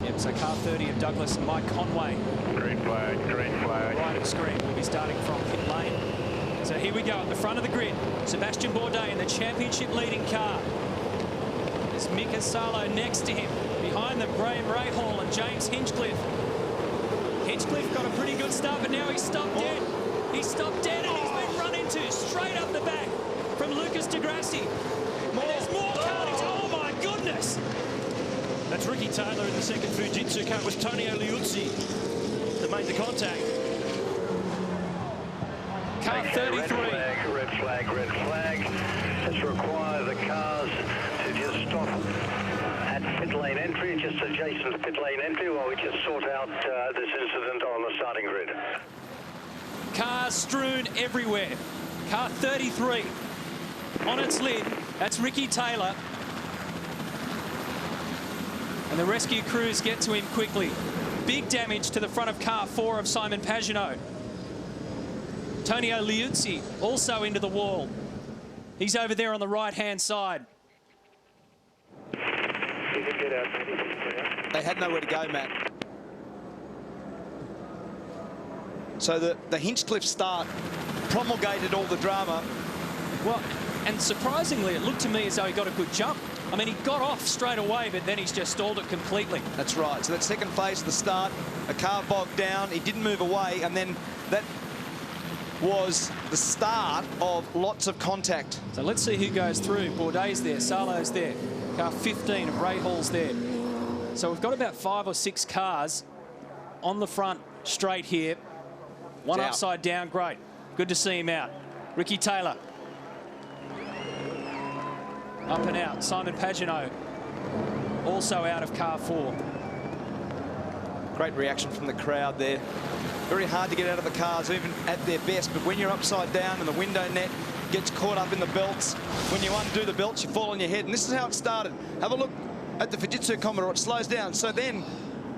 Yep, so car 30 of Douglas and Mike Conway. Green flag, green flag. Right of screen, we'll be starting from pit lane. So here we go, at the front of the grid. Sebastian Bourdais in the championship leading car. There's Mika Salo next to him. Behind them, Graham Rahal and James Hinchcliffe. Hinchcliffe got a pretty good start, but now he's stopped dead. He's stopped dead and he's been run into straight up the back from Lucas de Grassi. And there's more carnage. Oh my goodness! That's Ricky Taylor in the second Fujitsu car. It was Tonio Liuzzi that made the contact. Car 33. Red flag, red flag. Just require the cars to just stop at pit lane entry, just adjacent to pit lane entry, while we just sort out this incident on the starting grid. Cars strewn everywhere. Car 33 on its lid. That's Ricky Taylor. And the rescue crews get to him quickly. Big damage to the front of car 4 of Simon Pagenaud. Tonio Liuzzi also into the wall. He's over there on the right-hand side. They had nowhere to go, Matt. So the Hinchcliffe start promulgated all the drama. Well, and surprisingly, it looked to me as though he got a good jump. I mean, he got off straight away, but then he's just stalled it completely. That's right. So that second phase of the start, a car bogged down, he didn't move away, and then that was the start of lots of contact. So let's see who goes through. Bourdais there, Salo's there, car 15 of Rahal's there. So we've got about 5 or 6 cars on the front straight here. One upside down, great. Good to see him out. Ricky Taylor. Up and out. Simon Pagenaud also out of car 4. Great reaction from the crowd there. Very hard to get out of the cars, even at their best. But when you're upside down and the window net gets caught up in the belts, when you undo the belts, you fall on your head. And this is how it started. Have a look at the Fujitsu Commodore. It slows down. So then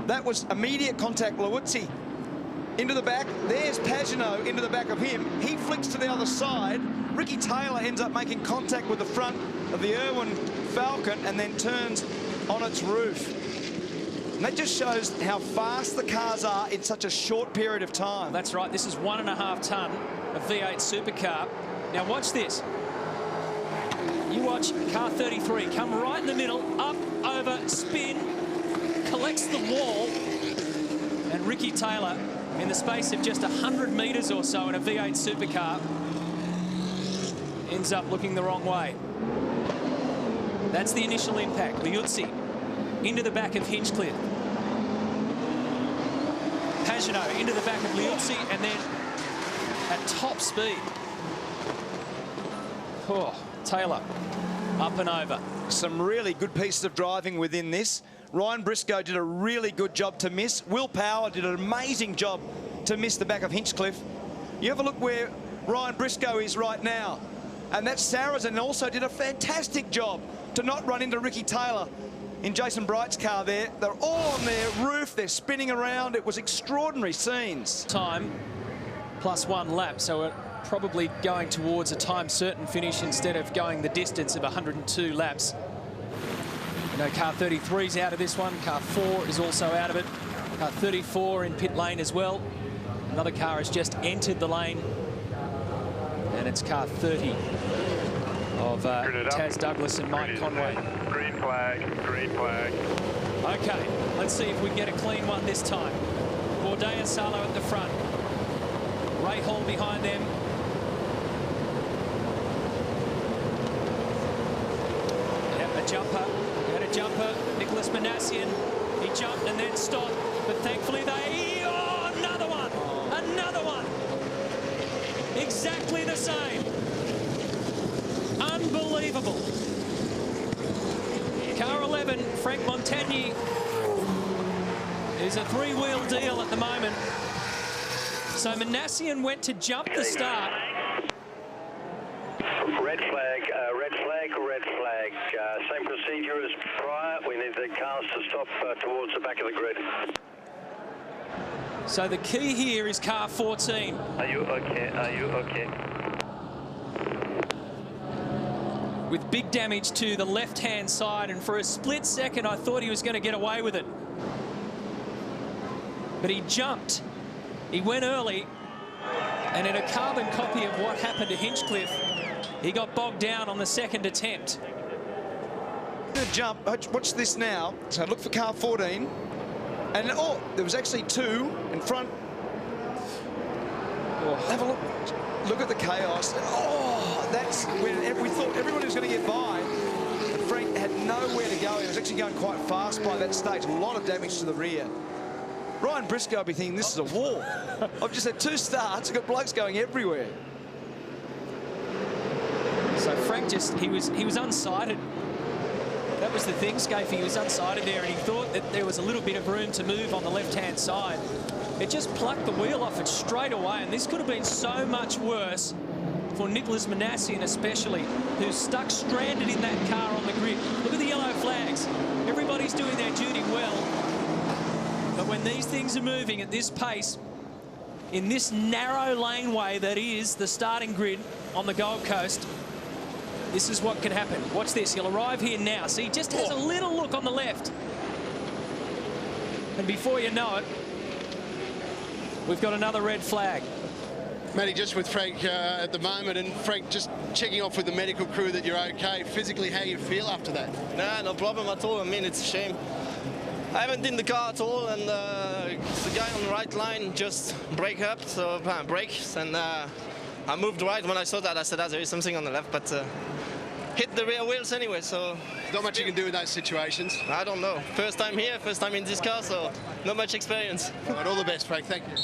that was immediate contact. Liuzzi into the back. There's Pagenaud into the back of him. He flicks to the other side. Ricky Taylor ends up making contact with the front of the Irwin Falcon and then turns on its roof. And that just shows how fast the cars are in such a short period of time. That's right. This is 1.5 ton of V8 Supercar. Now watch this. You watch car 33 come right in the middle, up, over, spin, collects the wall, and Ricky Taylor, in the space of just 100 metres or so in a V8 Supercar, ends up looking the wrong way. That's the initial impact. Liuzzi into the back of Hinchcliffe. Pagenaud into the back of Liuzzi, and then at top speed. Oh, Taylor up and over. Some really good pieces of driving within this. Ryan Briscoe did a really good job to miss. Will Power did an amazing job to miss the back of Hinchcliffe. You have a look where Ryan Briscoe is right now. And that Sarrazin also did a fantastic job to not run into Ricky Taylor in Jason Bright's car there. They're all on their roof. They're spinning around. It was extraordinary scenes. Time plus 1 lap, so we're probably going towards a time certain finish instead of going the distance of 102 laps. You know, car 33's out of this one. Car 4 is also out of it. Car 34 in pit lane as well. Another car has just entered the lane. And it's car 30 of Taz Douglas and Mike Conway. Green flag, green flag. Okay, let's see if we get a clean one this time. Bourdais and Salo at the front. Rahal behind them. Yep, a jumper. We had a jumper. Nicolas Minassian. He jumped and then stopped. But thankfully they... Oh, another one! Another one! Exactly the same. Unbelievable. Car 11, Franck Montagny, is a 3-wheel deal at the moment. So Minassian went to jump the start. Red flag, red flag, red flag. Same procedure as prior. We need the cars to stop towards the back of the grid. So the key here is car 14. Are you okay? Are you okay? With big damage to the left-hand side, and for a split second I thought he was going to get away with it. but he jumped. He went early, and in a carbon copy of what happened to Hinchcliffe, he got bogged down on the second attempt. Good jump. Watch this now. So look for car 14. And oh, there was actually two in front. Oh, have a look. Look at the chaos. Oh, that's when we thought everyone was going to get by. But Frank had nowhere to go. He was actually going quite fast by that stage. A lot of damage to the rear. Ryan Briscoe will be thinking this is a war. I've just had two starts. I've got blokes going everywhere. So Frank he was unsighted. That was the thing, Scafey. He was unsighted there, and he thought that there was a little bit of room to move on the left-hand side. It just plucked the wheel off it straight away, and this could have been so much worse for Nicolas Minassian especially, who's stuck stranded in that car on the grid. Look at the yellow flags. Everybody's doing their duty well. But when these things are moving at this pace, in this narrow laneway that is the starting grid on the Gold Coast, this is what can happen. Watch this. He'll arrive here now. See, he just has a little look on the left. And before you know it, we've got another red flag. Matty, just with Frank at the moment, and Frank just checking off with the medical crew that you're okay. Physically, how you feel after that? Nah, no problem at all. I mean, it's a shame. I haven't in the car at all, and the guy on the right line just brakes, and I moved right. When I saw that, I said, there is something on the left, but hit the rear wheels anyway, so... Not much you can do in those situations. I don't know. First time here, first time in this car, so not much experience. All right, all the best, Frank. Thank you.